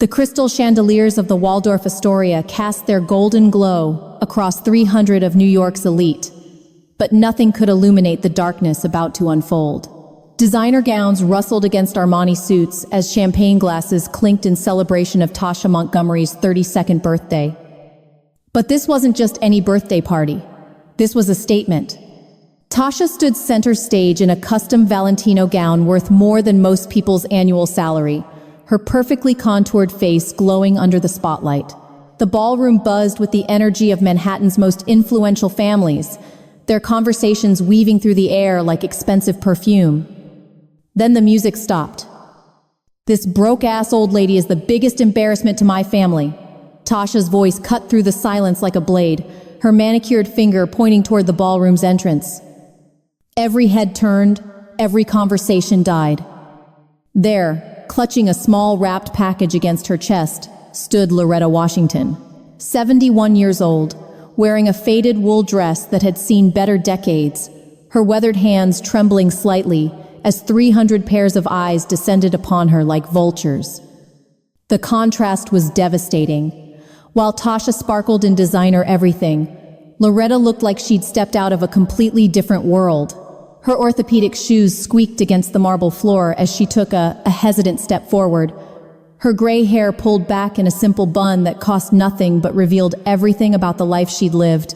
The crystal chandeliers of the Waldorf Astoria cast their golden glow across 300 of New York's elite, but nothing could illuminate the darkness about to unfold. Designer gowns rustled against Armani suits as champagne glasses clinked in celebration of Tasha Montgomery's 32nd birthday. But this wasn't just any birthday party. This was a statement. Tasha stood center stage in a custom Valentino gown worth more than most people's annual salary, her perfectly contoured face glowing under the spotlight. The ballroom buzzed with the energy of Manhattan's most influential families, their conversations weaving through the air like expensive perfume. Then the music stopped. "This broke-ass old lady is the biggest embarrassment to my family." Tasha's voice cut through the silence like a blade, her manicured finger pointing toward the ballroom's entrance. Every head turned, every conversation died. There, clutching a small wrapped package against her chest, stood Loretta Washington, 71 years old, wearing a faded wool dress that had seen better decades, her weathered hands trembling slightly as 300 pairs of eyes descended upon her like vultures. The contrast was devastating. While Tasha sparkled in designer everything, Loretta looked like she'd stepped out of a completely different world. Her orthopedic shoes squeaked against the marble floor as she took a hesitant step forward. Her gray hair pulled back in a simple bun that cost nothing but revealed everything about the life she'd lived.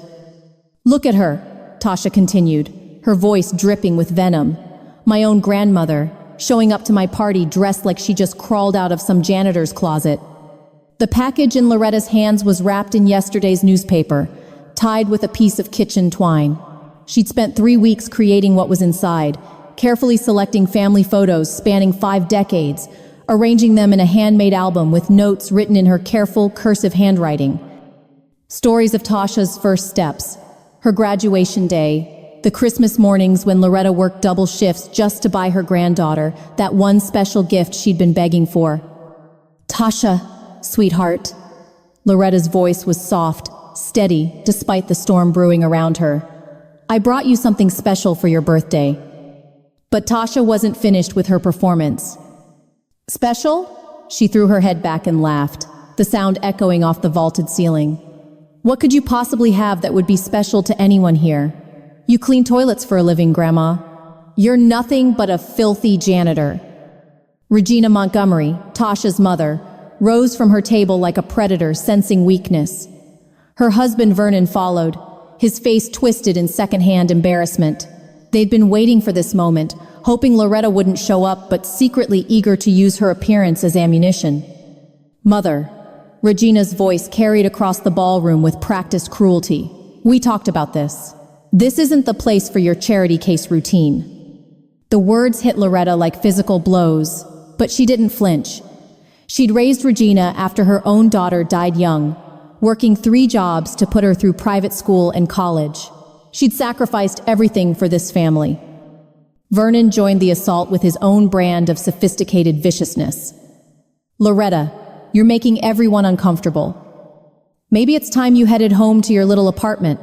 "Look at her," Tasha continued, her voice dripping with venom. "My own grandmother, showing up to my party dressed like she just crawled out of some janitor's closet." The package in Loretta's hands was wrapped in yesterday's newspaper, tied with a piece of kitchen twine. She'd spent 3 weeks creating what was inside, carefully selecting family photos spanning 5 decades, arranging them in a handmade album with notes written in her careful, cursive handwriting. Stories of Tasha's first steps, her graduation day, the Christmas mornings when Loretta worked double shifts just to buy her granddaughter that one special gift she'd been begging for. "Tasha, sweetheart." Loretta's voice was soft, steady, despite the storm brewing around her. "I brought you something special for your birthday." But Tasha wasn't finished with her performance. "Special?" She threw her head back and laughed, the sound echoing off the vaulted ceiling. "What could you possibly have that would be special to anyone here? You clean toilets for a living, Grandma. You're nothing but a filthy janitor." Regina Montgomery, Tasha's mother, rose from her table like a predator sensing weakness. Her husband Vernon followed, his face twisted in secondhand embarrassment. They'd been waiting for this moment, hoping Loretta wouldn't show up but secretly eager to use her appearance as ammunition. "Mother," Regina's voice carried across the ballroom with practiced cruelty. "We talked about this. This isn't the place for your charity case routine." The words hit Loretta like physical blows, but she didn't flinch. She'd raised Regina after her own daughter died young, working 3 jobs to put her through private school and college. She'd sacrificed everything for this family. Vernon joined the assault with his own brand of sophisticated viciousness. "Loretta, you're making everyone uncomfortable. Maybe it's time you headed home to your little apartment."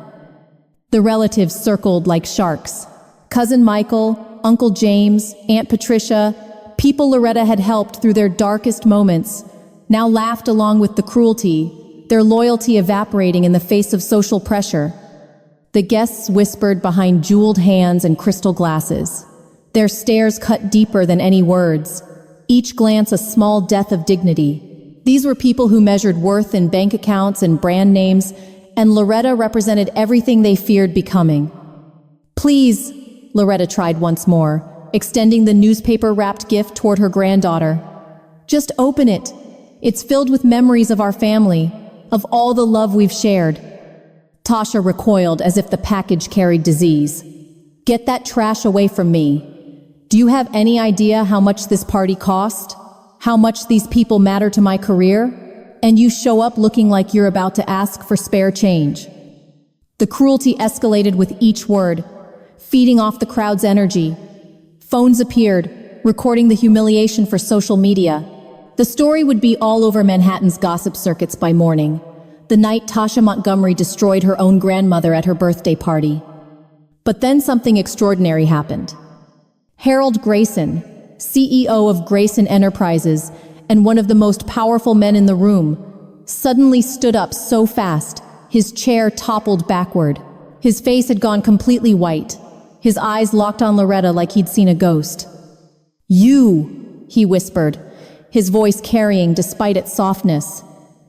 The relatives circled like sharks. Cousin Michael, Uncle James, Aunt Patricia, people Loretta had helped through their darkest moments, now laughed along with the cruelty, their loyalty evaporating in the face of social pressure. The guests whispered behind jeweled hands and crystal glasses. Their stares cut deeper than any words, each glance a small death of dignity. These were people who measured worth in bank accounts and brand names, and Loretta represented everything they feared becoming. "Please," Loretta tried once more, extending the newspaper-wrapped gift toward her granddaughter. "Just open it. It's filled with memories of our family, of all the love we've shared." Tasha recoiled as if the package carried disease. "Get that trash away from me. Do you have any idea how much this party cost? How much these people matter to my career? And you show up looking like you're about to ask for spare change." The cruelty escalated with each word, feeding off the crowd's energy. Phones appeared, recording the humiliation for social media. The story would be all over Manhattan's gossip circuits by morning, the night Tasha Montgomery destroyed her own grandmother at her birthday party. But then something extraordinary happened. Harold Grayson, CEO of Grayson Enterprises and one of the most powerful men in the room suddenly stood up so fast, his chair toppled backward. His face had gone completely white. His eyes locked on Loretta like he'd seen a ghost. "You," he whispered, his voice carrying despite its softness.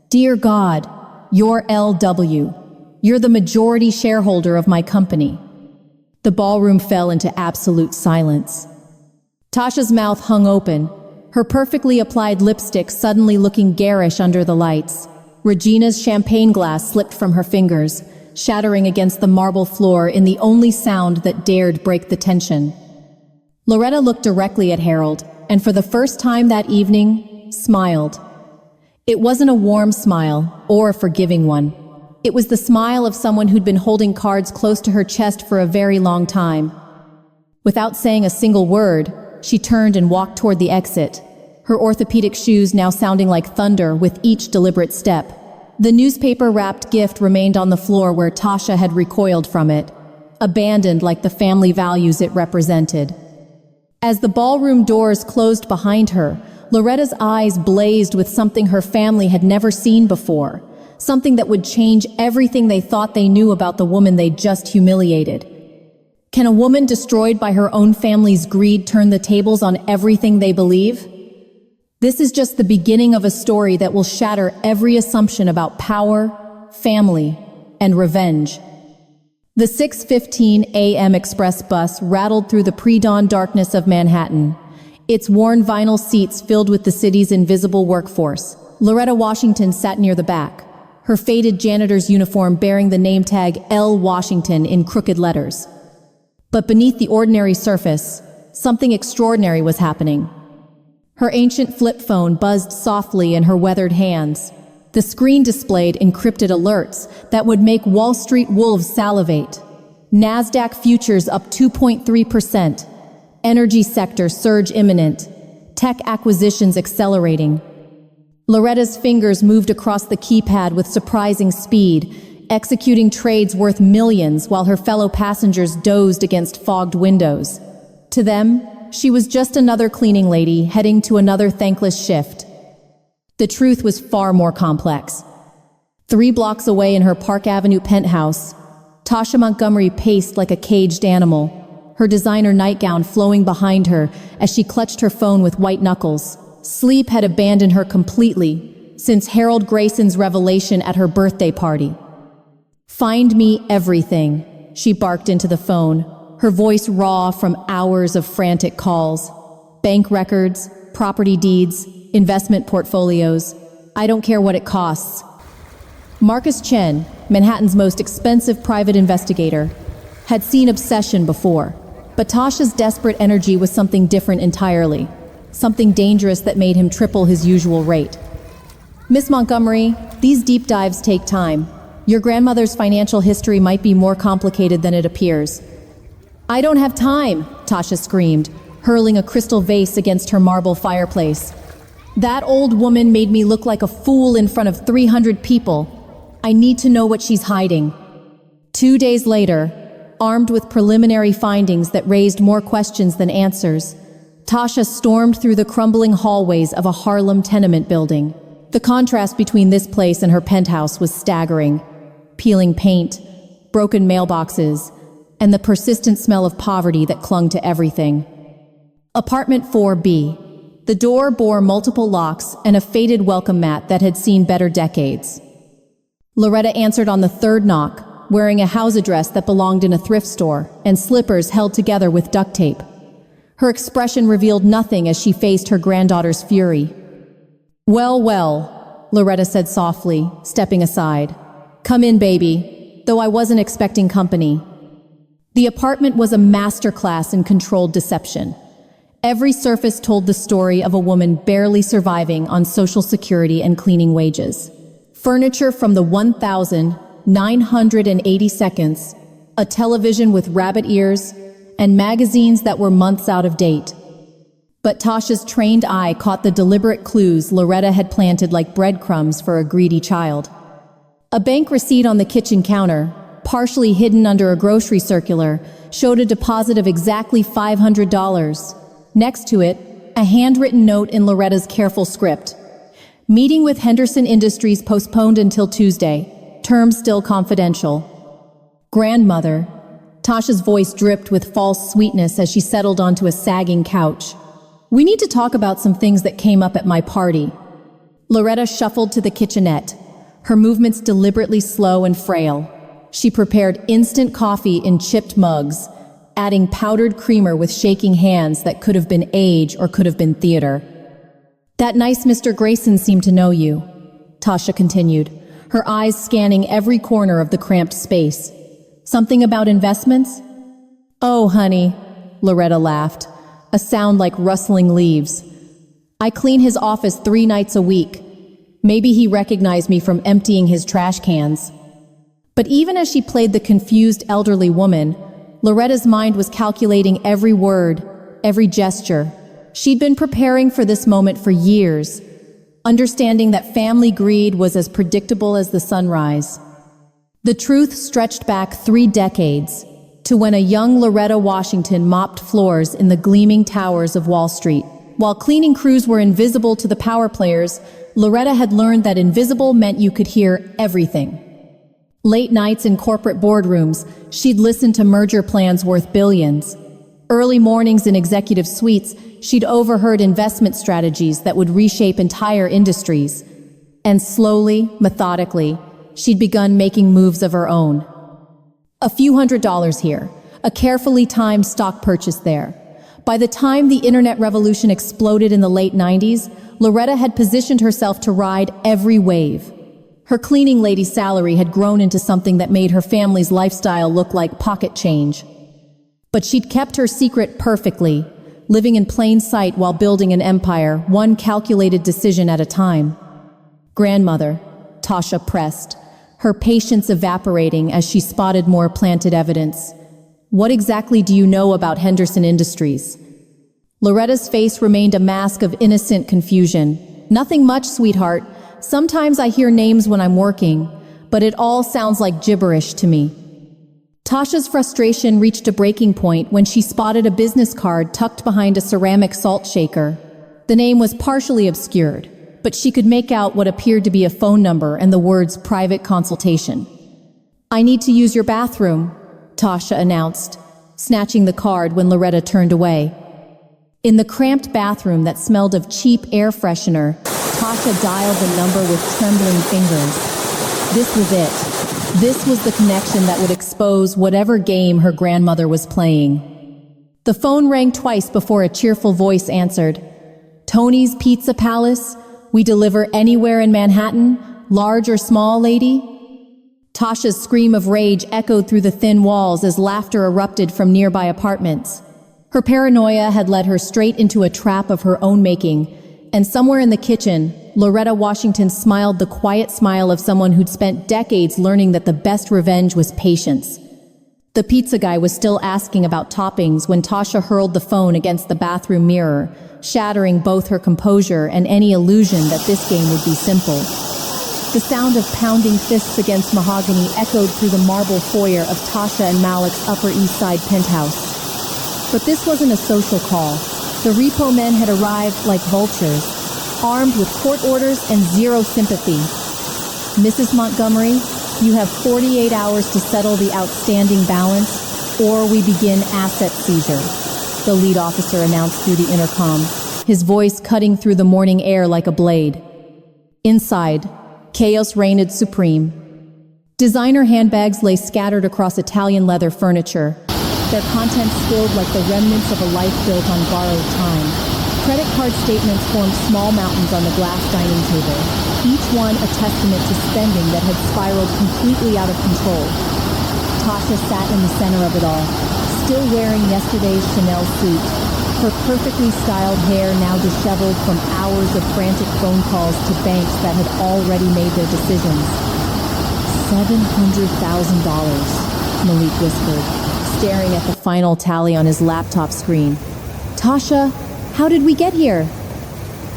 "Dear God, you're LW. You're the majority shareholder of my company." The ballroom fell into absolute silence. Tasha's mouth hung open, her perfectly applied lipstick suddenly looking garish under the lights. Regina's champagne glass slipped from her fingers, shattering against the marble floor in the only sound that dared break the tension. Loretta looked directly at Harold, and for the first time that evening, smiled. It wasn't a warm smile, or a forgiving one. It was the smile of someone who'd been holding cards close to her chest for a very long time. Without saying a single word, she turned and walked toward the exit, her orthopedic shoes now sounding like thunder with each deliberate step. The newspaper-wrapped gift remained on the floor where Tasha had recoiled from it, abandoned like the family values it represented. As the ballroom doors closed behind her, Loretta's eyes blazed with something her family had never seen before, something that would change everything they thought they knew about the woman they'd just humiliated. Can a woman destroyed by her own family's greed turn the tables on everything they believe? This is just the beginning of a story that will shatter every assumption about power, family, and revenge. The 6:15 a.m. express bus rattled through the pre-dawn darkness of Manhattan, its worn vinyl seats filled with the city's invisible workforce. Loretta Washington sat near the back, her faded janitor's uniform bearing the name tag L. Washington in crooked letters. But beneath the ordinary surface, something extraordinary was happening. Her ancient flip phone buzzed softly in her weathered hands. The screen displayed encrypted alerts that would make Wall Street wolves salivate. NASDAQ futures up 2.3%. Energy sector surge imminent. Tech acquisitions accelerating. Loretta's fingers moved across the keypad with surprising speed, executing trades worth millions while her fellow passengers dozed against fogged windows. To them, she was just another cleaning lady heading to another thankless shift. The truth was far more complex. 3 blocks away in her Park Avenue penthouse, Tasha Montgomery paced like a caged animal, her designer nightgown flowing behind her as she clutched her phone with white knuckles. Sleep had abandoned her completely since Harold Grayson's revelation at her birthday party. "Find me everything," she barked into the phone, her voice raw from hours of frantic calls. "Bank records, property deeds, investment portfolios. I don't care what it costs." Marcus Chen, Manhattan's most expensive private investigator, had seen obsession before, but Tasha's desperate energy was something different entirely. Something dangerous that made him triple his usual rate. "Miss Montgomery, these deep dives take time. Your grandmother's financial history might be more complicated than it appears." "I don't have time," Tasha screamed, hurling a crystal vase against her marble fireplace. "That old woman made me look like a fool in front of 300 people. I need to know what she's hiding." 2 days later, armed with preliminary findings that raised more questions than answers, Tasha stormed through the crumbling hallways of a Harlem tenement building. The contrast between this place and her penthouse was staggering. Peeling paint, broken mailboxes, and the persistent smell of poverty that clung to everything. Apartment 4B. The door bore multiple locks and a faded welcome mat that had seen better decades. Loretta answered on the 3rd knock, wearing a house address that belonged in a thrift store and slippers held together with duct tape. Her expression revealed nothing as she faced her granddaughter's fury. "Well, well," Loretta said softly, stepping aside. "Come in, baby, though I wasn't expecting company." The apartment was a masterclass in controlled deception. Every surface told the story of a woman barely surviving on Social Security and cleaning wages. Furniture from the 1982, a television with rabbit ears, and magazines that were months out of date. But Tasha's trained eye caught the deliberate clues Loretta had planted like breadcrumbs for a greedy child. A bank receipt on the kitchen counter, partially hidden under a grocery circular, showed a deposit of exactly $500. Next to it, A handwritten note in Loretta's careful script. Meeting with Henderson Industries postponed until Tuesday. Terms still confidential. Grandmother. Tasha's voice dripped with false sweetness as she settled onto a sagging couch. We need to talk about some things that came up at my party. Loretta shuffled to the kitchenette, her movements deliberately slow and frail. She prepared instant coffee in chipped mugs, adding powdered creamer with shaking hands that could have been age or could have been theater. That nice Mr. Grayson seemed to know you, Tasha continued, her eyes scanning every corner of the cramped space. Something about investments? Oh, honey, Loretta laughed, a sound like rustling leaves. I clean his office 3 nights a week. Maybe he recognized me from emptying his trash cans. But even as she played the confused elderly woman, Loretta's mind was calculating every word, every gesture. She'd been preparing for this moment for years, understanding that family greed was as predictable as the sunrise. The truth stretched back 3 decades, to when a young Loretta Washington mopped floors in the gleaming towers of Wall Street. While cleaning crews were invisible to the power players, Loretta had learned that invisible meant you could hear everything. Late nights in corporate boardrooms, she'd listen to merger plans worth billions. Early mornings in executive suites, she'd overheard investment strategies that would reshape entire industries. And slowly, methodically, she'd begun making moves of her own. A few $100s here, a carefully timed stock purchase there. By the time the internet revolution exploded in the late 90s, Loretta had positioned herself to ride every wave. Her cleaning lady salary had grown into something that made her family's lifestyle look like pocket change. But she'd kept her secret perfectly, living in plain sight while building an empire, one calculated decision at a time. Grandmother, Tasha pressed, her patience evaporating as she spotted more planted evidence. What exactly do you know about Henderson Industries? Loretta's face remained a mask of innocent confusion. Nothing much, sweetheart. Sometimes I hear names when I'm working, but it all sounds like gibberish to me. Tasha's frustration reached a breaking point when she spotted a business card tucked behind a ceramic salt shaker. The name was partially obscured, but she could make out what appeared to be a phone number and the words private consultation. I need to use your bathroom, Tasha announced, snatching the card when Loretta turned away. In the cramped bathroom that smelled of cheap air freshener, Tasha dialed the number with trembling fingers. This was it. This was the connection that would expose whatever game her grandmother was playing. The phone rang twice before a cheerful voice answered. Tony's Pizza Palace? We deliver anywhere in Manhattan? Large or small, lady? Tasha's scream of rage echoed through the thin walls as laughter erupted from nearby apartments. Her paranoia had led her straight into a trap of her own making, and somewhere in the kitchen, Loretta Washington smiled the quiet smile of someone who'd spent decades learning that the best revenge was patience. The pizza guy was still asking about toppings when Tasha hurled the phone against the bathroom mirror, shattering both her composure and any illusion that this game would be simple. The sound of pounding fists against mahogany echoed through the marble foyer of Tasha and Malik's Upper East Side penthouse. But this wasn't a social call. The repo men had arrived like vultures, armed with court orders and zero sympathy. Mrs. Montgomery, you have 48 hours to settle the outstanding balance, or we begin asset seizure, the lead officer announced through the intercom, his voice cutting through the morning air like a blade. Inside, chaos reigned supreme. Designer handbags lay scattered across Italian leather furniture, their contents spilled like the remnants of a life built on borrowed time. Credit card statements formed small mountains on the glass dining table, each one a testament to spending that had spiraled completely out of control. Tasha sat in the center of it all, still wearing yesterday's Chanel suit, her perfectly styled hair now disheveled from hours of frantic phone calls to banks that had already made their decisions. $700,000, Malik whispered, staring at the final tally on his laptop screen. Tasha, how did we get here?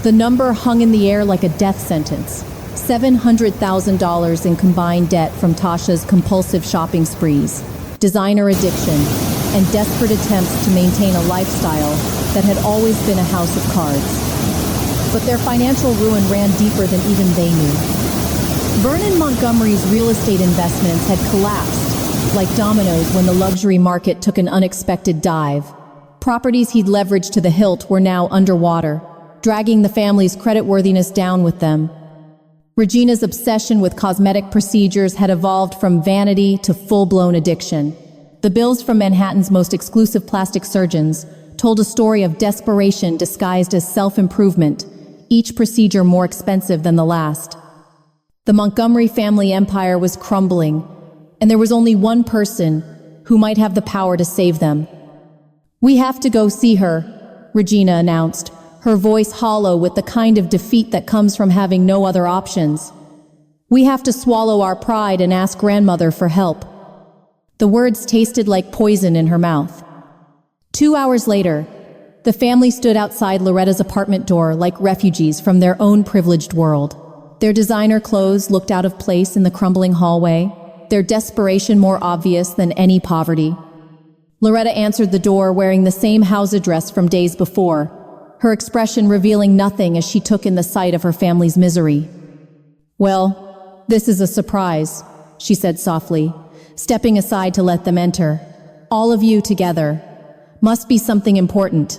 The number hung in the air like a death sentence. $700,000 in combined debt from Tasha's compulsive shopping sprees, designer addiction, and desperate attempts to maintain a lifestyle that had always been a house of cards. But their financial ruin ran deeper than even they knew. Vernon Montgomery's real estate investments had collapsed like dominoes when the luxury market took an unexpected dive. Properties he'd leveraged to the hilt were now underwater, dragging the family's creditworthiness down with them. Regina's obsession with cosmetic procedures had evolved from vanity to full-blown addiction. The bills from Manhattan's most exclusive plastic surgeons told a story of desperation disguised as self-improvement, each procedure more expensive than the last. The Montgomery family empire was crumbling, and there was only one person who might have the power to save them. "We have to go see her," Regina announced, her voice hollow with the kind of defeat that comes from having no other options. "We have to swallow our pride and ask grandmother for help." The words tasted like poison in her mouth. 2 hours later, the family stood outside Loretta's apartment door like refugees from their own privileged world. Their designer clothes looked out of place in the crumbling hallway, their desperation more obvious than any poverty. Loretta answered the door wearing the same house address from days before, her expression revealing nothing as she took in the sight of her family's misery. "Well, this is a surprise," she said softly, stepping aside to let them enter. "All of you together. Must be something important."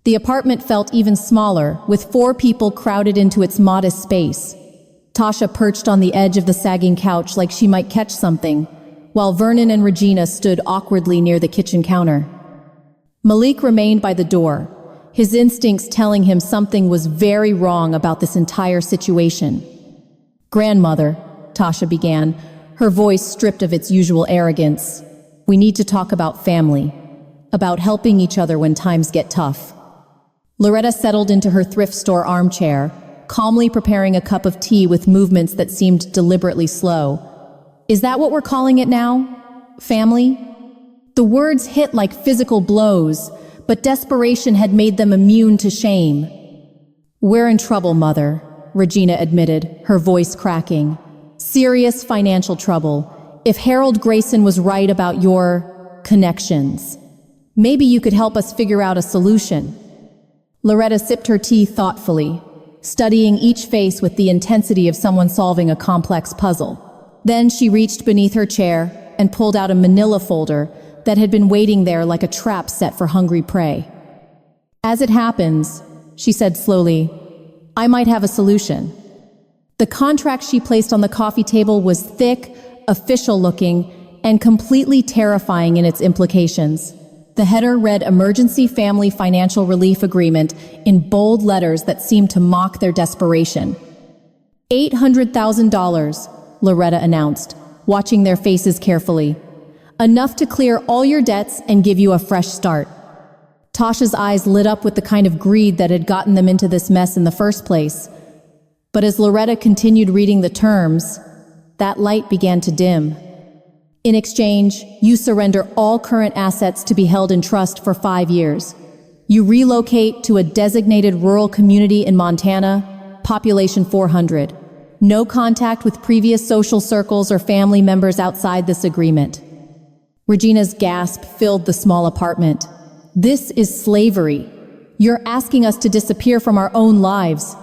The apartment felt even smaller, with 4 people crowded into its modest space. Tasha perched on the edge of the sagging couch like she might catch something, while Vernon and Regina stood awkwardly near the kitchen counter. Malik remained by the door, his instincts telling him something was very wrong about this entire situation. "Grandmother," Tasha began, her voice stripped of its usual arrogance, "we need to talk about family, about helping each other when times get tough." Loretta settled into her thrift store armchair, calmly preparing a cup of tea with movements that seemed deliberately slow. "Is that what we're calling it now? Family?" The words hit like physical blows, but desperation had made them immune to shame. "We're in trouble, Mother," Regina admitted, her voice cracking. "Serious financial trouble. If Harold Grayson was right about your connections, maybe you could help us figure out a solution." Loretta sipped her tea thoughtfully, studying each face with the intensity of someone solving a complex puzzle. Then she reached beneath her chair and pulled out a manila folder that had been waiting there like a trap set for hungry prey. "As it happens," she said slowly, "I might have a solution." The contract she placed on the coffee table was thick, official-looking, and completely terrifying in its implications. The header read Emergency Family Financial Relief Agreement in bold letters that seemed to mock their desperation. $800,000, Loretta announced, watching their faces carefully. "Enough to clear all your debts and give you a fresh start." Tasha's eyes lit up with the kind of greed that had gotten them into this mess in the first place. But as Loretta continued reading the terms, that light began to dim. "In exchange, you surrender all current assets to be held in trust for 5 years. You relocate to a designated rural community in Montana, population 400. No contact with previous social circles or family members outside this agreement." Regina's gasp filled the small apartment. "This is slavery. You're asking us to disappear from our own lives."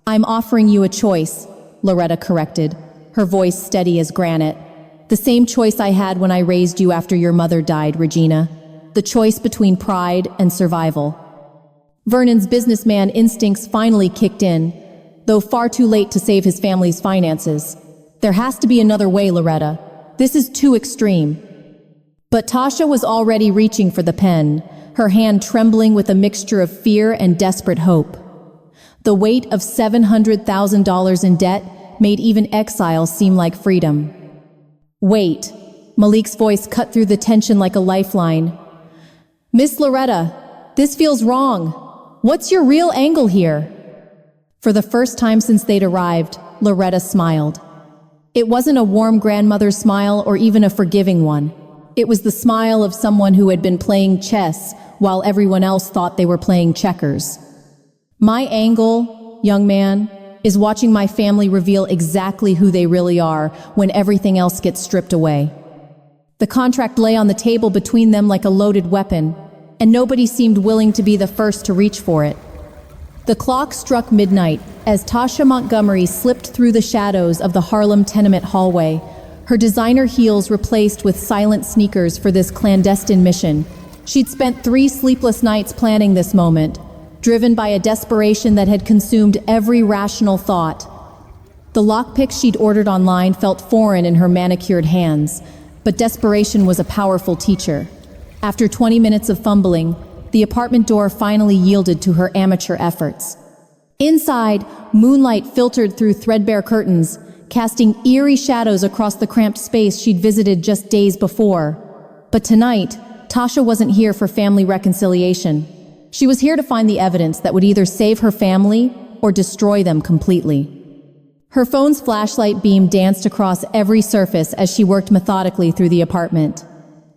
"I'm offering you a choice," Loretta corrected, her voice steady as granite. "The same choice I had when I raised you after your mother died, Regina. The choice between pride and survival." Vernon's businessman instincts finally kicked in, though far too late to save his family's finances. "There has to be another way, Loretta. This is too extreme." But Tasha was already reaching for the pen, her hand trembling with a mixture of fear and desperate hope. The weight of $700,000 in debt made even exile seem like freedom. "Wait," Malik's voice cut through the tension like a lifeline. "Miss Loretta, this feels wrong. What's your real angle here?" For the first time since they'd arrived, Loretta smiled. It wasn't a warm grandmother's smile or even a forgiving one. It was the smile of someone who had been playing chess while everyone else thought they were playing checkers. "My angle, young man, is watching my family reveal exactly who they really are when everything else gets stripped away." The contract lay on the table between them like a loaded weapon, and nobody seemed willing to be the first to reach for it. The clock struck midnight as Tasha Montgomery slipped through the shadows of the Harlem tenement hallway, her designer heels replaced with silent sneakers for this clandestine mission. She'd spent 3 sleepless nights planning this moment, driven by a desperation that had consumed every rational thought. The lockpick she'd ordered online felt foreign in her manicured hands, but desperation was a powerful teacher. After 20 minutes of fumbling, the apartment door finally yielded to her amateur efforts. Inside, moonlight filtered through threadbare curtains, casting eerie shadows across the cramped space she'd visited just days before. But tonight, Tasha wasn't here for family reconciliation. She was here to find the evidence that would either save her family or destroy them completely. Her phone's flashlight beam danced across every surface as she worked methodically through the apartment.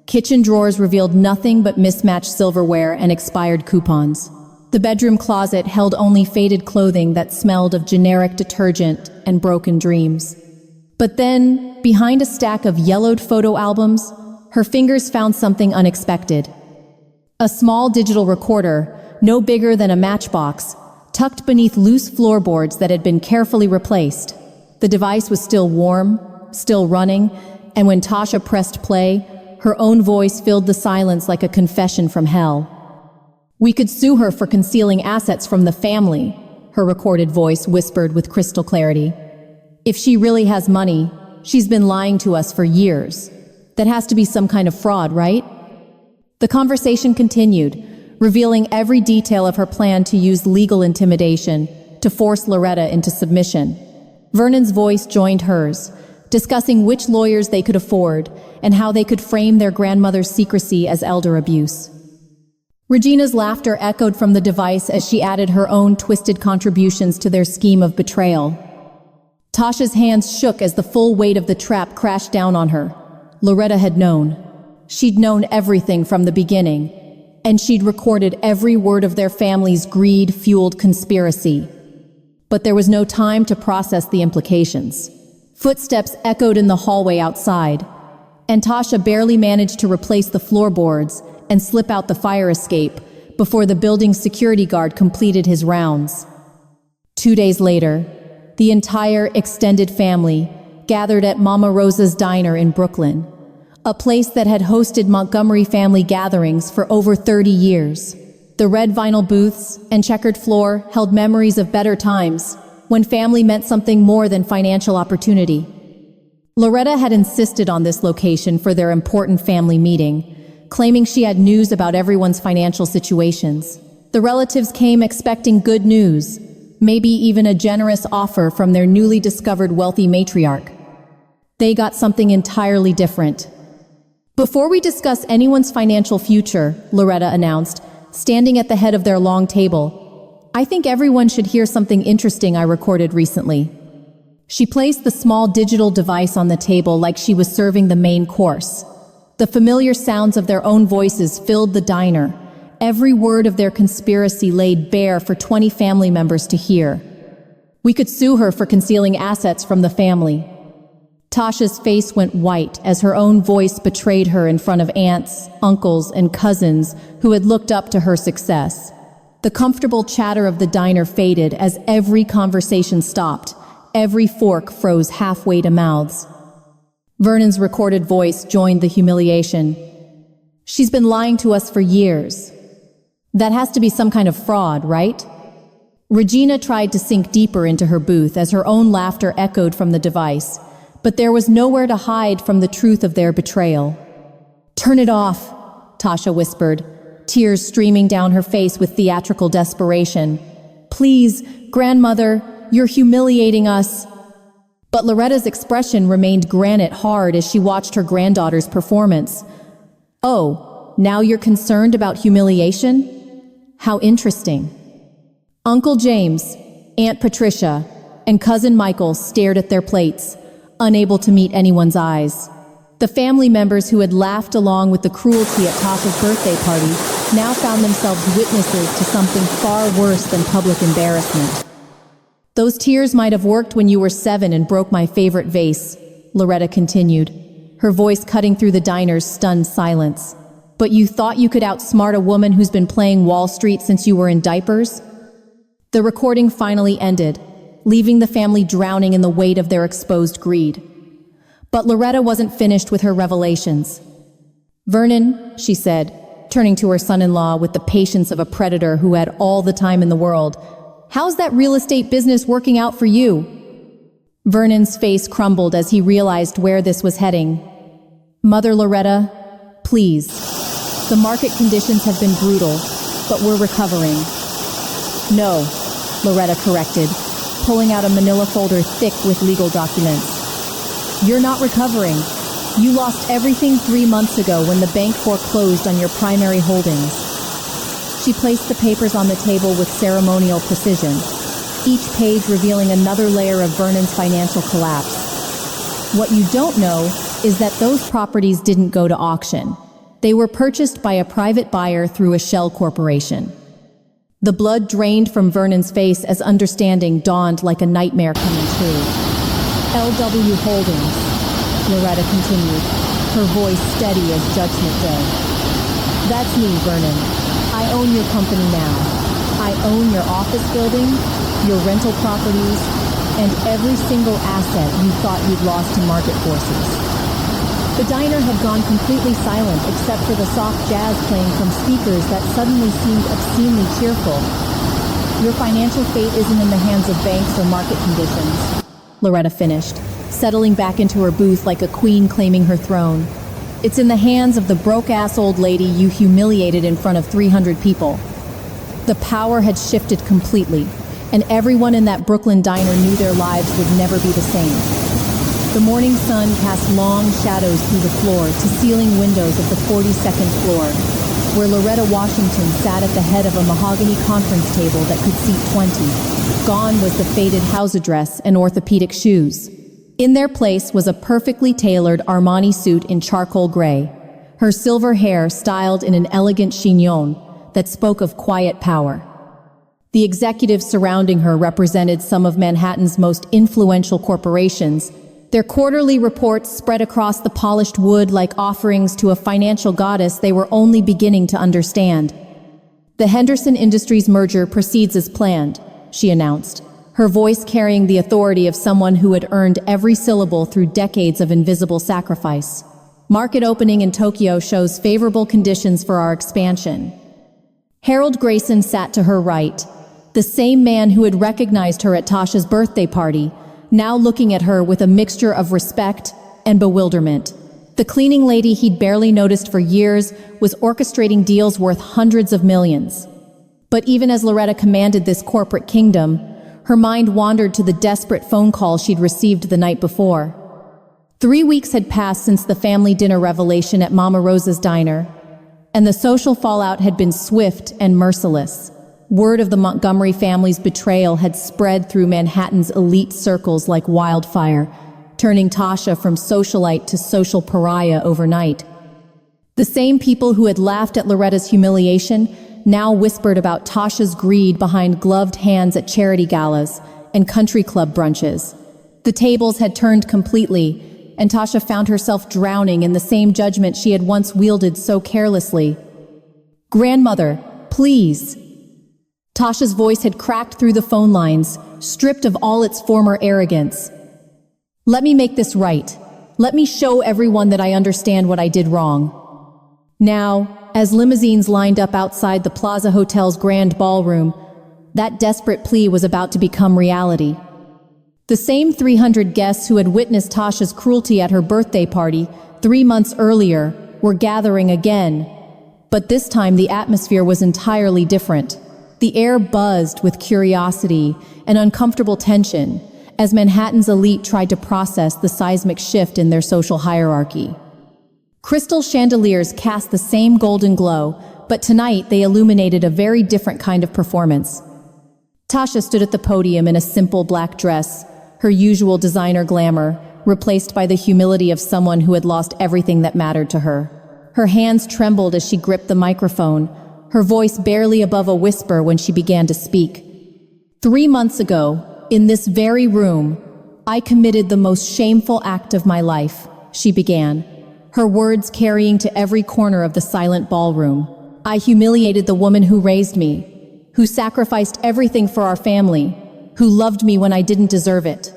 Kitchen drawers revealed nothing but mismatched silverware and expired coupons. The bedroom closet held only faded clothing that smelled of generic detergent and broken dreams. But then, behind a stack of yellowed photo albums, her fingers found something unexpected. A small digital recorder, no bigger than a matchbox, tucked beneath loose floorboards that had been carefully replaced. The device was still warm, still running, and when Tasha pressed play, her own voice filled the silence like a confession from hell. "We could sue her for concealing assets from the family," her recorded voice whispered with crystal clarity. "If she really has money, she's been lying to us for years. That has to be some kind of fraud, right?" The conversation continued, revealing every detail of her plan to use legal intimidation to force Loretta into submission. Vernon's voice joined hers, discussing which lawyers they could afford and how they could frame their grandmother's secrecy as elder abuse. Regina's laughter echoed from the device as she added her own twisted contributions to their scheme of betrayal. Tasha's hands shook as the full weight of the trap crashed down on her. Loretta had known. She'd known everything from the beginning, and she'd recorded every word of their family's greed-fueled conspiracy. But there was no time to process the implications. Footsteps echoed in the hallway outside, and Tasha barely managed to replace the floorboards and slip out the fire escape before the building's security guard completed his rounds. 2 days later, the entire extended family gathered at Mama Rosa's diner in Brooklyn, a place that had hosted Montgomery family gatherings for over 30 years. The red vinyl booths and checkered floor held memories of better times, when family meant something more than financial opportunity. Loretta had insisted on this location for their important family meeting, claiming she had news about everyone's financial situations. The relatives came expecting good news, maybe even a generous offer from their newly discovered wealthy matriarch. They got something entirely different. "Before we discuss anyone's financial future," Loretta announced, standing at the head of their long table, "I think everyone should hear something interesting I recorded recently." She placed the small digital device on the table like she was serving the main course. The familiar sounds of their own voices filled the diner, every word of their conspiracy laid bare for 20 family members to hear. "We could sue her for concealing assets from the family." Tasha's face went white as her own voice betrayed her in front of aunts, uncles, and cousins who had looked up to her success. The comfortable chatter of the diner faded as every conversation stopped. Every fork froze halfway to mouths. Vernon's recorded voice joined the humiliation. "She's been lying to us for years. That has to be some kind of fraud, right?" Regina tried to sink deeper into her booth as her own laughter echoed from the device, but there was nowhere to hide from the truth of their betrayal. "Turn it off," Tasha whispered, tears streaming down her face with theatrical desperation. "Please, grandmother, you're humiliating us." But Loretta's expression remained granite hard as she watched her granddaughter's performance. "Oh, now you're concerned about humiliation? How interesting." Uncle James, Aunt Patricia, and Cousin Michael stared at their plates, unable to meet anyone's eyes. The family members who had laughed along with the cruelty at Tasha's birthday party now found themselves witnesses to something far worse than public embarrassment. "Those tears might have worked when you were 7 and broke my favorite vase," Loretta continued. her voice cutting through the diner's stunned silence. "But you thought you could outsmart a woman who's been playing Wall Street since you were in diapers?" The recording finally ended, leaving the family drowning in the weight of their exposed greed. But Loretta wasn't finished with her revelations. "Vernon," she said, turning to her son-in-law with the patience of a predator who had all the time in the world, "how's that real estate business working out for you?" Vernon's face crumbled as he realized where this was heading. "Mother Loretta, please. The market conditions have been brutal, but we're recovering." "No," Loretta corrected, pulling out a manila folder thick with legal documents. "You're not recovering. You lost everything 3 months ago when the bank foreclosed on your primary holdings." She placed the papers on the table with ceremonial precision, each page revealing another layer of Vernon's financial collapse. "What you don't know is that those properties didn't go to auction. They were purchased by a private buyer through a shell corporation." The blood drained from Vernon's face as understanding dawned like a nightmare coming true. "LW Holdings," Loretta continued, her voice steady as Judgment Day. "That's me, Vernon. I own your company now. I own your office building, your rental properties, and every single asset you thought you'd lost to market forces." The diner had gone completely silent except for the soft jazz playing from speakers that suddenly seemed obscenely cheerful. "Your financial fate isn't in the hands of banks or market conditions," Loretta finished, settling back into her booth like a queen claiming her throne. "It's in the hands of the broke-ass old lady you humiliated in front of 300 people." The power had shifted completely, and everyone in that Brooklyn diner knew their lives would never be the same. The morning sun cast long shadows through the floor-to-ceiling windows of the 42nd floor, where Loretta Washington sat at the head of a mahogany conference table that could seat 20. Gone was the faded house address and orthopedic shoes. In their place was a perfectly tailored Armani suit in charcoal gray, her silver hair styled in an elegant chignon that spoke of quiet power. The executives surrounding her represented some of Manhattan's most influential corporations. Their quarterly reports spread across the polished wood like offerings to a financial goddess they were only beginning to understand. "The Henderson Industries merger proceeds as planned," she announced, her voice carrying the authority of someone who had earned every syllable through decades of invisible sacrifice. "Market opening in Tokyo shows favorable conditions for our expansion." Harold Grayson sat to her right, the same man who had recognized her at Tasha's birthday party, now looking at her with a mixture of respect and bewilderment. The cleaning lady he'd barely noticed for years was orchestrating deals worth hundreds of millions. But even as Loretta commanded this corporate kingdom, her mind wandered to the desperate phone call she'd received the night before. 3 weeks had passed since the family dinner revelation at Mama Rosa's diner, and the social fallout had been swift and merciless. Word of the Montgomery family's betrayal had spread through Manhattan's elite circles like wildfire, turning Tasha from socialite to social pariah overnight. The same people who had laughed at Loretta's humiliation now whispered about Tasha's greed behind gloved hands at charity galas and country club brunches. The tables had turned completely, and Tasha found herself drowning in the same judgment she had once wielded so carelessly. "Grandmother, please." Tasha's voice had cracked through the phone lines, stripped of all its former arrogance. "Let me make this right. Let me show everyone that I understand what I did wrong." Now, as limousines lined up outside the Plaza Hotel's grand ballroom, that desperate plea was about to become reality. The same 300 guests who had witnessed Tasha's cruelty at her birthday party 3 months earlier were gathering again, but this time the atmosphere was entirely different. The air buzzed with curiosity and uncomfortable tension as Manhattan's elite tried to process the seismic shift in their social hierarchy. Crystal chandeliers cast the same golden glow, but tonight they illuminated a very different kind of performance. Tasha stood at the podium in a simple black dress, her usual designer glamour, replaced by the humility of someone who had lost everything that mattered to her. Her hands trembled as she gripped the microphone, her voice barely above a whisper when she began to speak. 3 months ago, in this very room, I committed the most shameful act of my life, she began, her words carrying to every corner of the silent ballroom. "I humiliated the woman who raised me, who sacrificed everything for our family, who loved me when I didn't deserve it."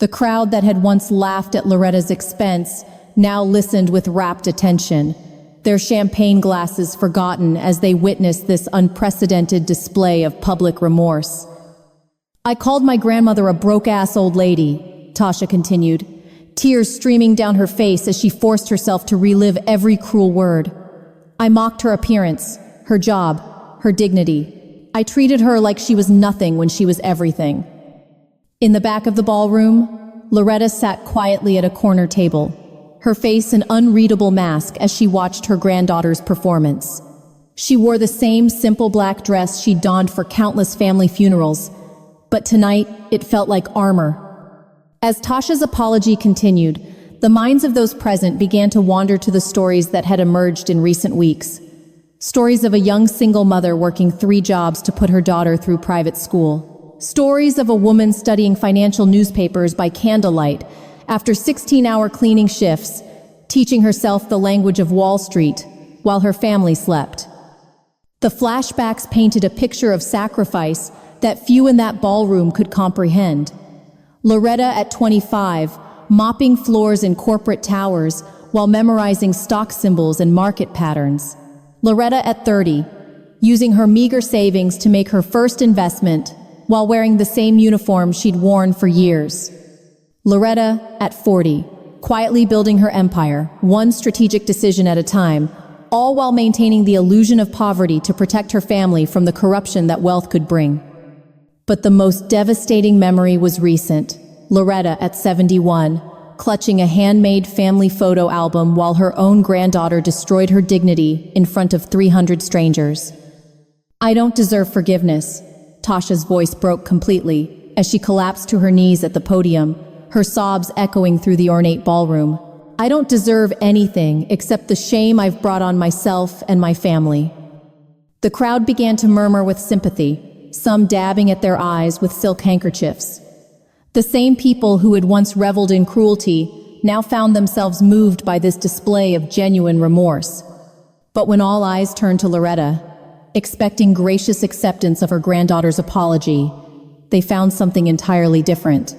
The crowd that had once laughed at Loretta's expense now listened with rapt attention, their champagne glasses forgotten as they witnessed this unprecedented display of public remorse. "I called my grandmother a broke-ass old lady," Tasha continued, tears streaming down her face as she forced herself to relive every cruel word. "I mocked her appearance, her job, her dignity. I treated her like she was nothing when she was everything." In the back of the ballroom, Loretta sat quietly at a corner table, her face an unreadable mask as she watched her granddaughter's performance. She wore the same simple black dress she'd donned for countless family funerals, but tonight it felt like armor. As Tasha's apology continued, the minds of those present began to wander to the stories that had emerged in recent weeks. Stories of a young single mother working 3 jobs to put her daughter through private school. Stories of a woman studying financial newspapers by candlelight after 16-hour cleaning shifts, teaching herself the language of Wall Street while her family slept. The flashbacks painted a picture of sacrifice that few in that ballroom could comprehend. Loretta at 25, mopping floors in corporate towers while memorizing stock symbols and market patterns. Loretta at 30, using her meager savings to make her first investment while wearing the same uniform she'd worn for years. Loretta at 40, quietly building her empire, one strategic decision at a time, all while maintaining the illusion of poverty to protect her family from the corruption that wealth could bring. But the most devastating memory was recent. Loretta at 71, clutching a handmade family photo album while her own granddaughter destroyed her dignity in front of 300 strangers. "I don't deserve forgiveness." Tasha's voice broke completely as she collapsed to her knees at the podium, her sobs echoing through the ornate ballroom. "I don't deserve anything except the shame I've brought on myself and my family." The crowd began to murmur with sympathy, some dabbing at their eyes with silk handkerchiefs. The same people who had once reveled in cruelty now found themselves moved by this display of genuine remorse. But when all eyes turned to Loretta, expecting gracious acceptance of her granddaughter's apology, they found something entirely different.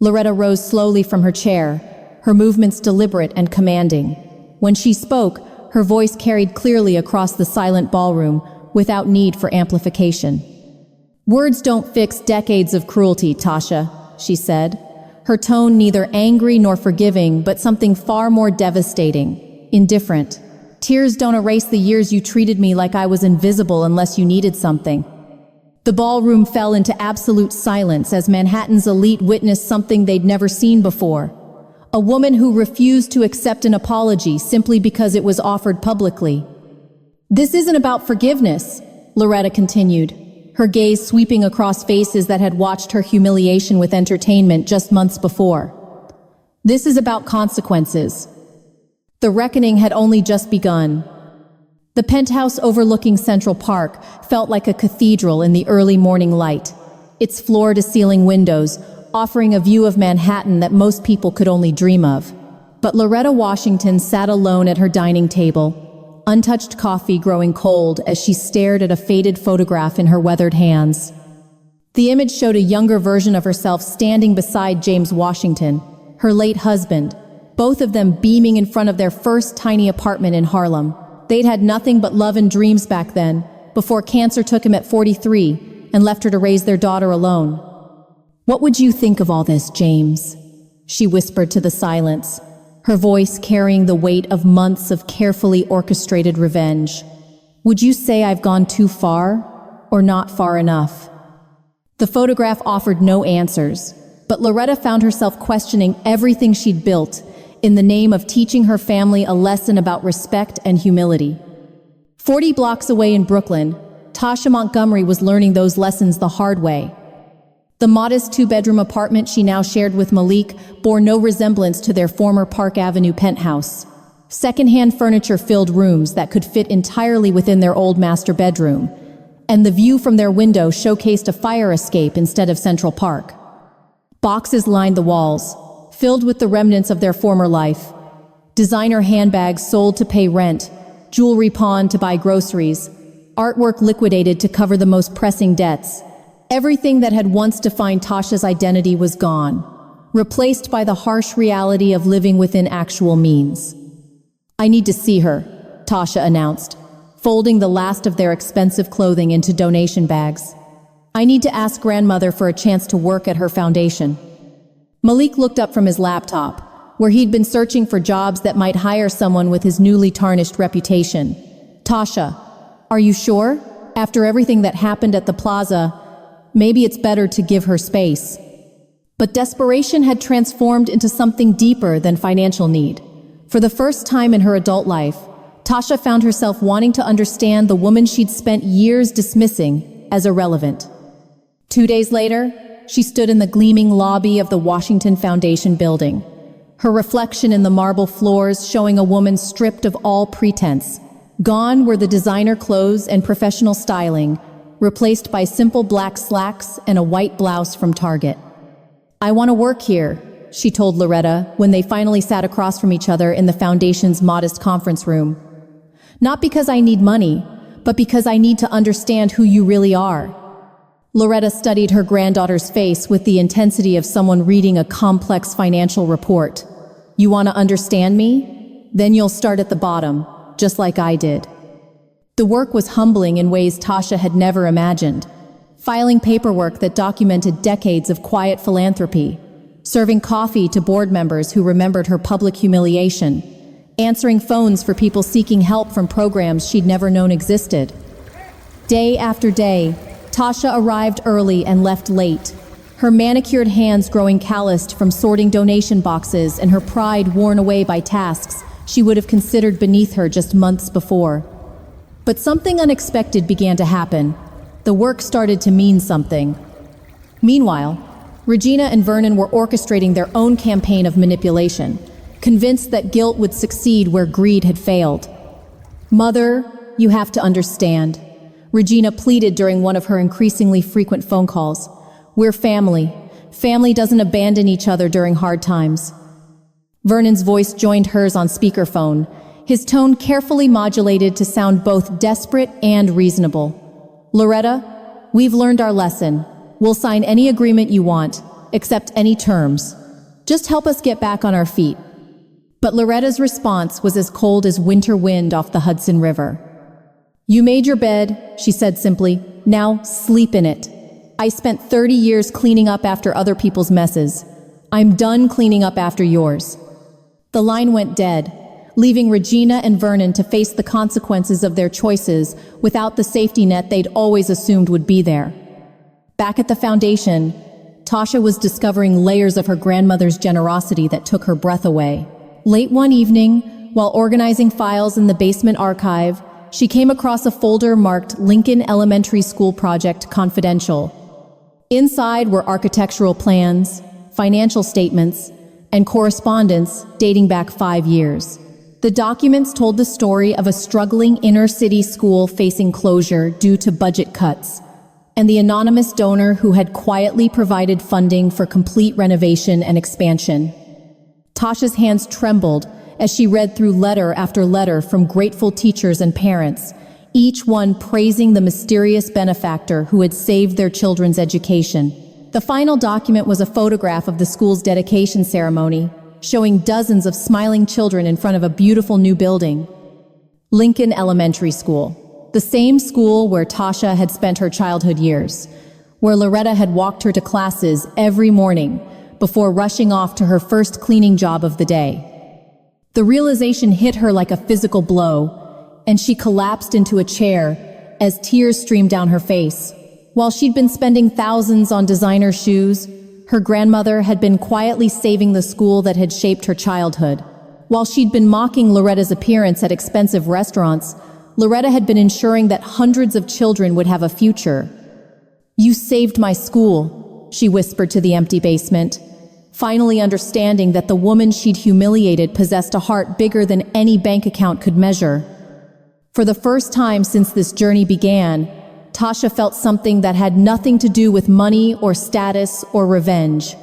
Loretta rose slowly from her chair, her movements deliberate and commanding. When she spoke, her voice carried clearly across the silent ballroom without need for amplification. "Words don't fix decades of cruelty, Tasha," she said, her tone neither angry nor forgiving, but something far more devastating, indifferent. "Tears don't erase the years you treated me like I was invisible unless you needed something." The ballroom fell into absolute silence as Manhattan's elite witnessed something they'd never seen before. A woman who refused to accept an apology simply because it was offered publicly. "This isn't about forgiveness," Loretta continued, her gaze sweeping across faces that had watched her humiliation with entertainment just months before. "This is about consequences." The reckoning had only just begun. The penthouse overlooking Central Park felt like a cathedral in the early morning light, its floor-to-ceiling windows offering a view of Manhattan that most people could only dream of. But Loretta Washington sat alone at her dining table, untouched coffee growing cold as she stared at a faded photograph in her weathered hands. The image showed a younger version of herself standing beside James Washington, her late husband, both of them beaming in front of their first tiny apartment in Harlem. They'd had nothing but love and dreams back then, before cancer took him at 43 and left her to raise their daughter alone. "What would you think of all this, James?" she whispered to the silence, her voice carrying the weight of months of carefully orchestrated revenge. "Would you say I've gone too far, or not far enough?" The photograph offered no answers, but Loretta found herself questioning everything she'd built in the name of teaching her family a lesson about respect and humility. 40 blocks away in Brooklyn, Tasha Montgomery was learning those lessons the hard way. The modest 2-bedroom apartment she now shared with Malik bore no resemblance to their former Park Avenue penthouse. Second-hand furniture filled rooms that could fit entirely within their old master bedroom, and the view from their window showcased a fire escape instead of Central Park. Boxes lined the walls, filled with the remnants of their former life. Designer handbags sold to pay rent, jewelry pawned to buy groceries, artwork liquidated to cover the most pressing debts. Everything that had once defined Tasha's identity was gone, replaced by the harsh reality of living within actual means. "I need to see her," Tasha announced, folding the last of their expensive clothing into donation bags. "I need to ask grandmother for a chance to work at her foundation." Malik looked up from his laptop, where he'd been searching for jobs that might hire someone with his newly tarnished reputation. "Tasha, are you sure? After everything that happened at the plaza, maybe it's better to give her space." But desperation had transformed into something deeper than financial need. For the first time in her adult life, Tasha found herself wanting to understand the woman she'd spent years dismissing as irrelevant. 2 days later, she stood in the gleaming lobby of the Washington Foundation building, her reflection in the marble floors showing a woman stripped of all pretense. Gone were the designer clothes and professional styling, replaced by simple black slacks and a white blouse from Target. "I want to work here," she told Loretta when they finally sat across from each other in the foundation's modest conference room. "Not because I need money, but because I need to understand who you really are." Loretta studied her granddaughter's face with the intensity of someone reading a complex financial report. "You want to understand me? Then you'll start at the bottom, just like I did." The work was humbling in ways Tasha had never imagined. Filing paperwork that documented decades of quiet philanthropy, serving coffee to board members who remembered her public humiliation, answering phones for people seeking help from programs she'd never known existed. Day after day, Tasha arrived early and left late, her manicured hands growing calloused from sorting donation boxes and her pride worn away by tasks she would have considered beneath her just months before. But something unexpected began to happen. The work started to mean something. Meanwhile, Regina and Vernon were orchestrating their own campaign of manipulation, convinced that guilt would succeed where greed had failed. "Mother, you have to understand," Regina pleaded during one of her increasingly frequent phone calls. "We're family. Family doesn't abandon each other during hard times." Vernon's voice joined hers on speakerphone, his tone carefully modulated to sound both desperate and reasonable. "Loretta, we've learned our lesson. We'll sign any agreement you want, accept any terms. Just help us get back on our feet." But Loretta's response was as cold as winter wind off the Hudson River. "You made your bed," she said simply. "Now sleep in it. I spent 30 years cleaning up after other people's messes. I'm done cleaning up after yours." The line went dead, leaving Regina and Vernon to face the consequences of their choices without the safety net they'd always assumed would be there. Back at the foundation, Tasha was discovering layers of her grandmother's generosity that took her breath away. Late one evening, while organizing files in the basement archive, she came across a folder marked Lincoln Elementary School Project Confidential. Inside were architectural plans, financial statements, and correspondence dating back 5 years. The documents told the story of a struggling inner-city school facing closure due to budget cuts, and the anonymous donor who had quietly provided funding for complete renovation and expansion. Tasha's hands trembled as she read through letter after letter from grateful teachers and parents, each one praising the mysterious benefactor who had saved their children's education. The final document was a photograph of the school's dedication ceremony, showing dozens of smiling children in front of a beautiful new building. Lincoln Elementary School, the same school where Tasha had spent her childhood years, where Loretta had walked her to classes every morning before rushing off to her first cleaning job of the day. The realization hit her like a physical blow, and she collapsed into a chair as tears streamed down her face. While she'd been spending thousands on designer shoes, her grandmother had been quietly saving the school that had shaped her childhood. While she'd been mocking Loretta's appearance at expensive restaurants, Loretta had been ensuring that hundreds of children would have a future. "You saved my school," she whispered to the empty basement, finally understanding that the woman she'd humiliated possessed a heart bigger than any bank account could measure. For the first time since this journey began, Tasha felt something that had nothing to do with money or status or revenge.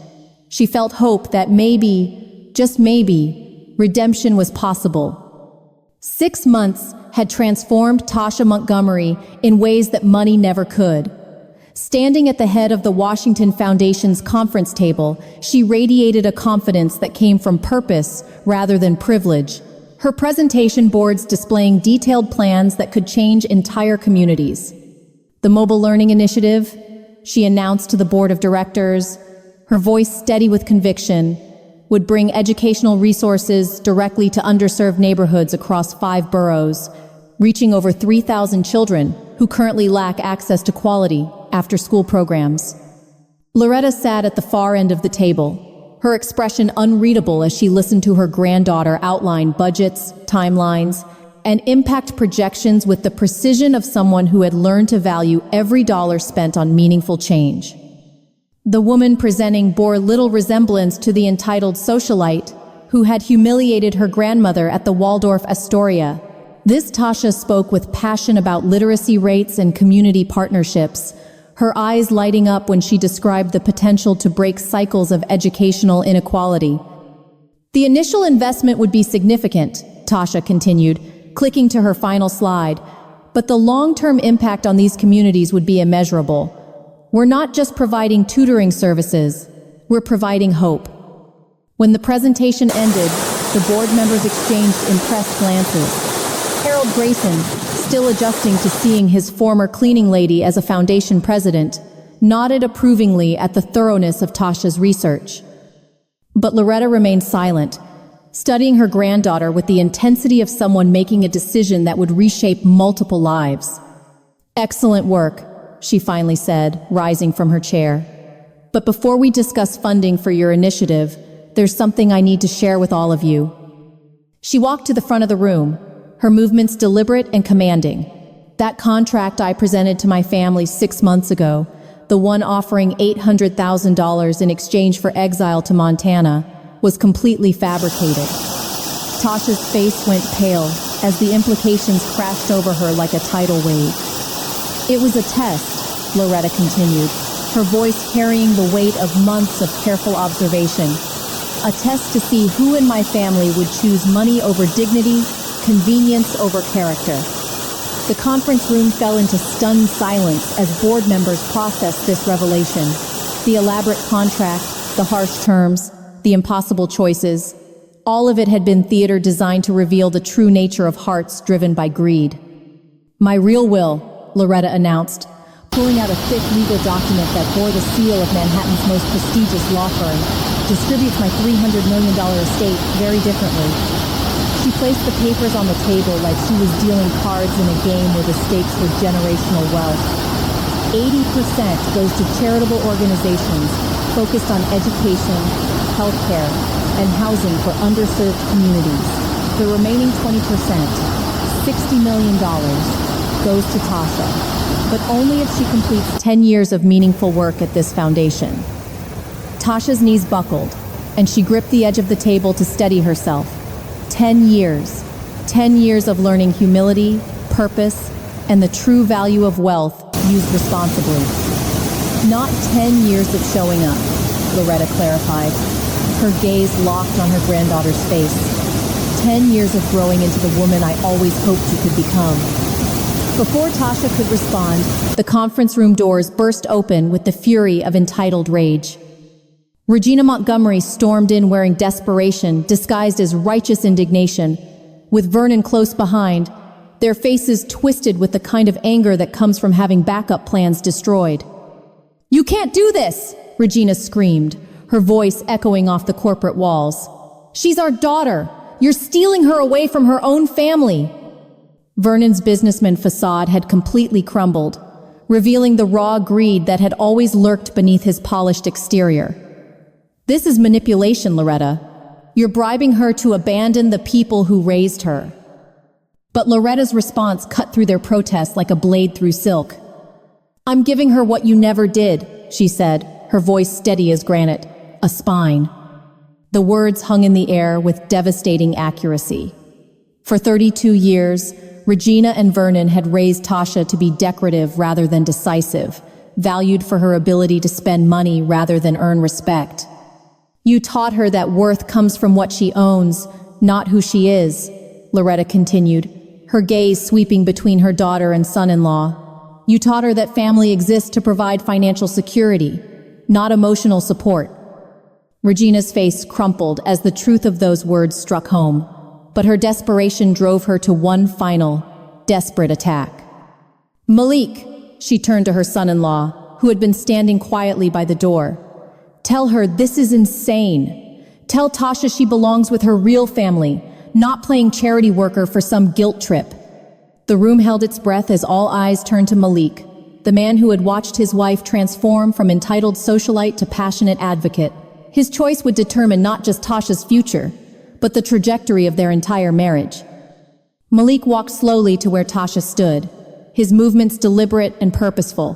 She felt hope that maybe, just maybe, redemption was possible. 6 months had transformed Tasha Montgomery in ways that money never could. Standing at the head of the Washington Foundation's conference table, she radiated a confidence that came from purpose rather than privilege. Her presentation boards displaying detailed plans that could change entire communities. The Mobile Learning Initiative, she announced to the board of directors, her voice steady with conviction, would bring educational resources directly to underserved neighborhoods across 5 boroughs, reaching over 3,000 children who currently lack access to quality after-school programs. Loretta sat at the far end of the table, her expression unreadable as she listened to her granddaughter outline budgets, timelines, and impact projections with the precision of someone who had learned to value every dollar spent on meaningful change. The woman presenting bore little resemblance to the entitled socialite who had humiliated her grandmother at the Waldorf Astoria. This Tasha spoke with passion about literacy rates and community partnerships, her eyes lighting up when she described the potential to break cycles of educational inequality. The initial investment would be significant, Tasha continued, clicking to her final slide, but the long-term impact on these communities would be immeasurable. We're not just providing tutoring services, we're providing hope. When the presentation ended, the board members exchanged impressed glances. Harold Grayson, still adjusting to seeing his former cleaning lady as a foundation president, nodded approvingly at the thoroughness of Tasha's research. But Loretta remained silent, studying her granddaughter with the intensity of someone making a decision that would reshape multiple lives. "Excellent work," she finally said, rising from her chair. "But before we discuss funding for your initiative, there's something I need to share with all of you." She walked to the front of the room, her movements deliberate and commanding. "That contract I presented to my family 6 months ago, the one offering $800,000 in exchange for exile to Montana, was completely fabricated." Tasha's face went pale as the implications crashed over her like a tidal wave. "It was a test," Loretta continued, her voice carrying the weight of months of careful observation. "A test to see who in my family would choose money over dignity, convenience over character." The conference room fell into stunned silence as board members processed this revelation. The elaborate contract, the harsh terms, the impossible choices, all of it had been theater designed to reveal the true nature of hearts driven by greed. "My real will," Loretta announced, pulling out a thick legal document that bore the seal of Manhattan's most prestigious law firm, "distributes my $300 million estate very differently." She placed the papers on the table like she was dealing cards in a game where the stakes were generational wealth. 80% goes to charitable organizations focused on education, healthcare, and housing for underserved communities. The remaining 20%, $60 million, goes to Tasha, but only if she completes 10 years of meaningful work at this foundation. Tasha's knees buckled, and she gripped the edge of the table to steady herself. 10 years. 10 years of learning humility, purpose, and the true value of wealth used responsibly. Not 10 years of showing up, Loretta clarified, her gaze locked on her granddaughter's face. 10 years of growing into the woman I always hoped you could become. Before Tasha could respond, the conference room doors burst open with the fury of entitled rage. Regina Montgomery stormed in wearing desperation disguised as righteous indignation, with Vernon close behind, their faces twisted with the kind of anger that comes from having backup plans destroyed. "You can't do this!" Regina screamed, her voice echoing off the corporate walls. "She's our daughter! You're stealing her away from her own family!" Vernon's businessman facade had completely crumbled, revealing the raw greed that had always lurked beneath his polished exterior. "This is manipulation, Loretta. You're bribing her to abandon the people who raised her." But Loretta's response cut through their protest like a blade through silk. "I'm giving her what you never did," she said, her voice steady as granite. "A spine." The words hung in the air with devastating accuracy. For 32 years, Regina and Vernon had raised Tasha to be decorative rather than decisive, valued for her ability to spend money rather than earn respect. You taught her that worth comes from what she owns, not who she is, Loretta continued, her gaze sweeping between her daughter and son-in-law. You taught her that family exists to provide financial security, not emotional support. Regina's face crumpled as the truth of those words struck home, but her desperation drove her to one final, desperate attack. Malik, she turned to her son-in-law, who had been standing quietly by the door. Tell her this is insane. Tell Tasha she belongs with her real family, not playing charity worker for some guilt trip. The room held its breath as all eyes turned to Malik, the man who had watched his wife transform from entitled socialite to passionate advocate. His choice would determine not just Tasha's future, but the trajectory of their entire marriage. Malik walked slowly to where Tasha stood, his movements deliberate and purposeful.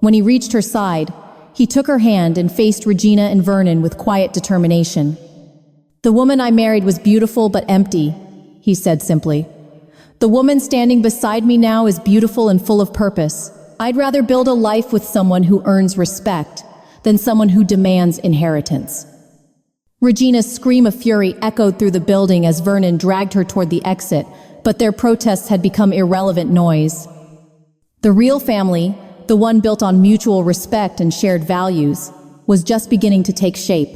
When he reached her side, he took her hand and faced Regina and Vernon with quiet determination. The woman I married was beautiful but empty, he said simply. The woman standing beside me now is beautiful and full of purpose. I'd rather build a life with someone who earns respect than someone who demands inheritance. Regina's scream of fury echoed through the building as Vernon dragged her toward the exit, but their protests had become irrelevant noise. The real family, the one built on mutual respect and shared values, was just beginning to take shape.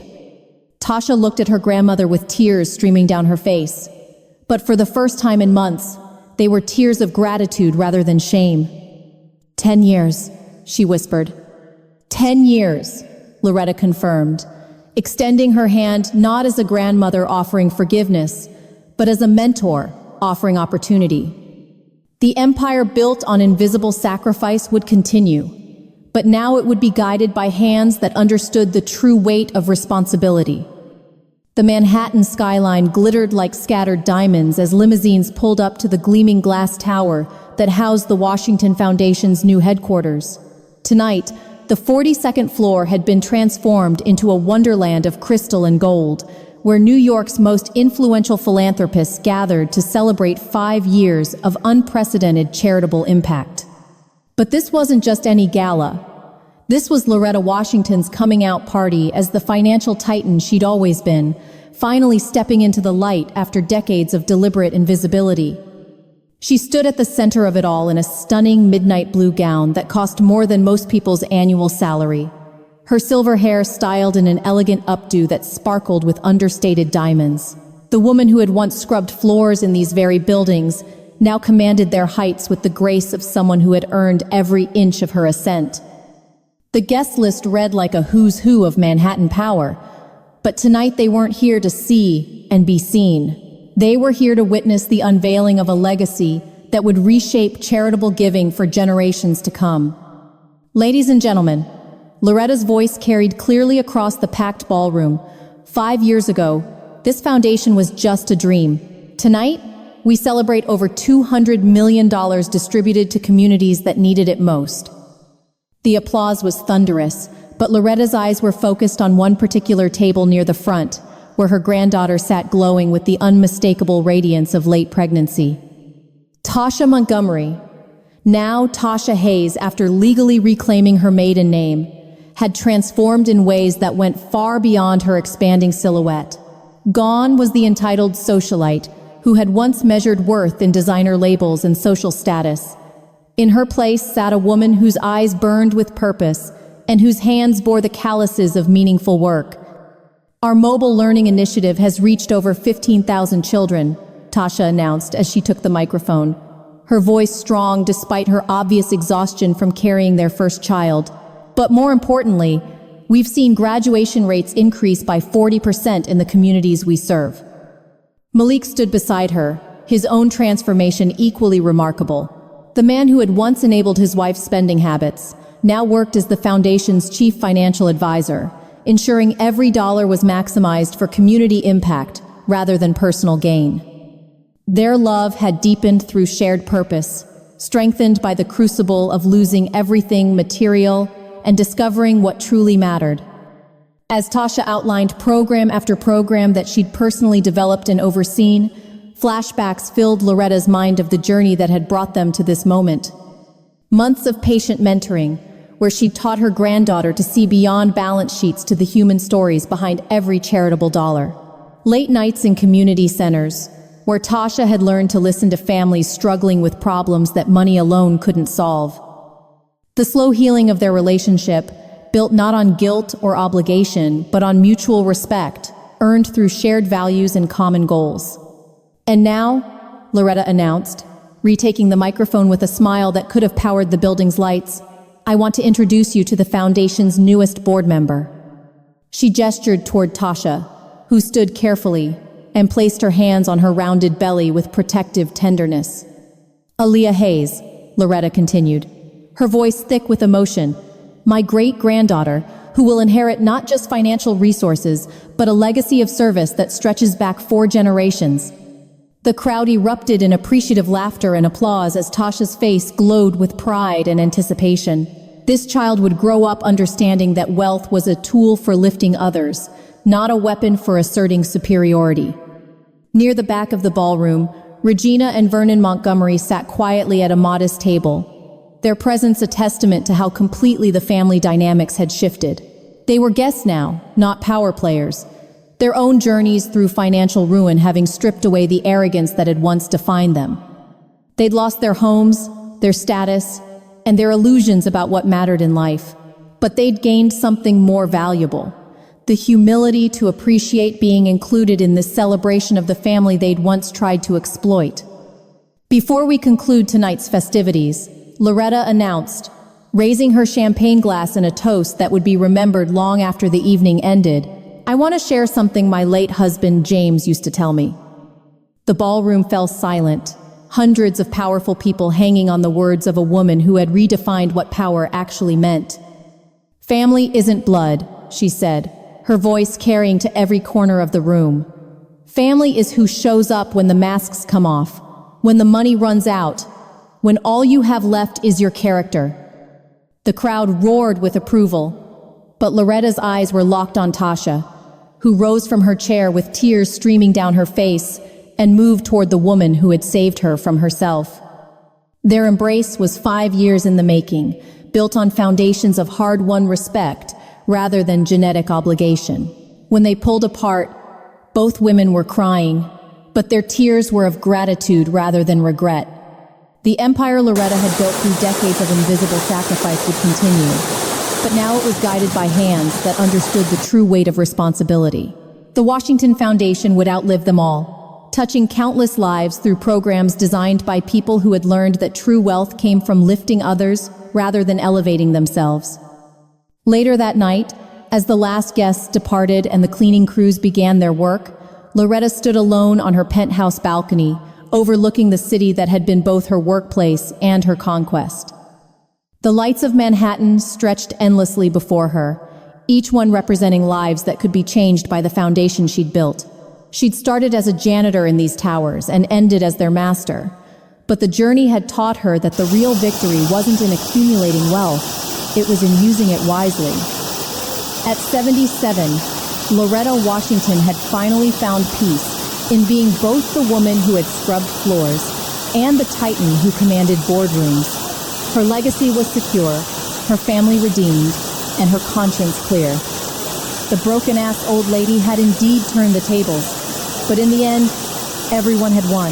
Tasha looked at her grandmother with tears streaming down her face. But for the first time in months, they were tears of gratitude rather than shame. 10 years, she whispered. 10 years, Loretta confirmed, extending her hand not as a grandmother offering forgiveness, but as a mentor offering opportunity. The empire built on invisible sacrifice would continue, but now it would be guided by hands that understood the true weight of responsibility. The Manhattan skyline glittered like scattered diamonds as limousines pulled up to the gleaming glass tower that housed the Washington Foundation's new headquarters. Tonight, the 42nd floor had been transformed into a wonderland of crystal and gold, where New York's most influential philanthropists gathered to celebrate 5 years of unprecedented charitable impact. But this wasn't just any gala. This was Loretta Washington's coming out party as the financial titan she'd always been, finally stepping into the light after decades of deliberate invisibility. She stood at the center of it all in a stunning midnight blue gown that cost more than most people's annual salary. Her silver hair styled in an elegant updo that sparkled with understated diamonds. The woman who had once scrubbed floors in these very buildings now commanded their heights with the grace of someone who had earned every inch of her ascent. The guest list read like a who's who of Manhattan power, but tonight they weren't here to see and be seen. They were here to witness the unveiling of a legacy that would reshape charitable giving for generations to come. Ladies and gentlemen, Loretta's voice carried clearly across the packed ballroom. 5 years ago, this foundation was just a dream. Tonight, we celebrate over $200 million distributed to communities that needed it most. The applause was thunderous, but Loretta's eyes were focused on one particular table near the front, where her granddaughter sat glowing with the unmistakable radiance of late pregnancy. Tasha Montgomery, now Tasha Hayes, after legally reclaiming her maiden name, had transformed in ways that went far beyond her expanding silhouette. Gone was the entitled socialite who had once measured worth in designer labels and social status. In her place sat a woman whose eyes burned with purpose and whose hands bore the calluses of meaningful work. Our mobile learning initiative has reached over 15,000 children, Tasha announced as she took the microphone, her voice strong despite her obvious exhaustion from carrying their first child. But more importantly, we've seen graduation rates increase by 40% in the communities we serve. Malik stood beside her, his own transformation equally remarkable. The man who had once enabled his wife's spending habits now worked as the foundation's chief financial advisor, ensuring every dollar was maximized for community impact rather than personal gain. Their love had deepened through shared purpose, strengthened by the crucible of losing everything material and discovering what truly mattered. As Tasha outlined program after program that she'd personally developed and overseen, flashbacks filled Loretta's mind of the journey that had brought them to this moment. Months of patient mentoring, where she taught her granddaughter to see beyond balance sheets to the human stories behind every charitable dollar. Late nights in community centers, where Tasha had learned to listen to families struggling with problems that money alone couldn't solve. The slow healing of their relationship, built not on guilt or obligation, but on mutual respect, earned through shared values and common goals. And now, Loretta announced, retaking the microphone with a smile that could have powered the building's lights, I want to introduce you to the Foundation's newest board member. She gestured toward Tasha, who stood carefully, and placed her hands on her rounded belly with protective tenderness. Aaliyah Hayes, Loretta continued, her voice thick with emotion, my great-granddaughter, who will inherit not just financial resources, but a legacy of service that stretches back 4 generations. The crowd erupted in appreciative laughter and applause as Tasha's face glowed with pride and anticipation. This child would grow up understanding that wealth was a tool for lifting others, not a weapon for asserting superiority. Near the back of the ballroom, Regina and Vernon Montgomery sat quietly at a modest table, their presence a testament to how completely the family dynamics had shifted. They were guests now, not power players, their own journeys through financial ruin having stripped away the arrogance that had once defined them. They'd lost their homes, their status, and their illusions about what mattered in life. But they'd gained something more valuable, the humility to appreciate being included in this celebration of the family they'd once tried to exploit. Before we conclude tonight's festivities, Loretta announced, raising her champagne glass in a toast that would be remembered long after the evening ended, I want to share something my late husband James used to tell me. The ballroom fell silent, hundreds of powerful people hanging on the words of a woman who had redefined what power actually meant. Family isn't blood, she said, her voice carrying to every corner of the room. Family is who shows up when the masks come off, when the money runs out, when all you have left is your character. The crowd roared with approval, but Loretta's eyes were locked on Tasha, who rose from her chair with tears streaming down her face and moved toward the woman who had saved her from herself. Their embrace was 5 years in the making, built on foundations of hard-won respect rather than genetic obligation. When they pulled apart, both women were crying, but their tears were of gratitude rather than regret. The empire Loretta had built through decades of invisible sacrifice would continue, but now it was guided by hands that understood the true weight of responsibility. The Washington Foundation would outlive them all, touching countless lives through programs designed by people who had learned that true wealth came from lifting others rather than elevating themselves. Later that night, as the last guests departed and the cleaning crews began their work, Loretta stood alone on her penthouse balcony, overlooking the city that had been both her workplace and her conquest. The lights of Manhattan stretched endlessly before her, each one representing lives that could be changed by the foundation she'd built. She'd started as a janitor in these towers and ended as their master. But the journey had taught her that the real victory wasn't in accumulating wealth, it was in using it wisely. At 77, Loretta Washington had finally found peace in being both the woman who had scrubbed floors and the titan who commanded boardrooms. Her legacy was secure, her family redeemed, and her conscience clear. The broken-ass old lady had indeed turned the tables, but in the end, everyone had won.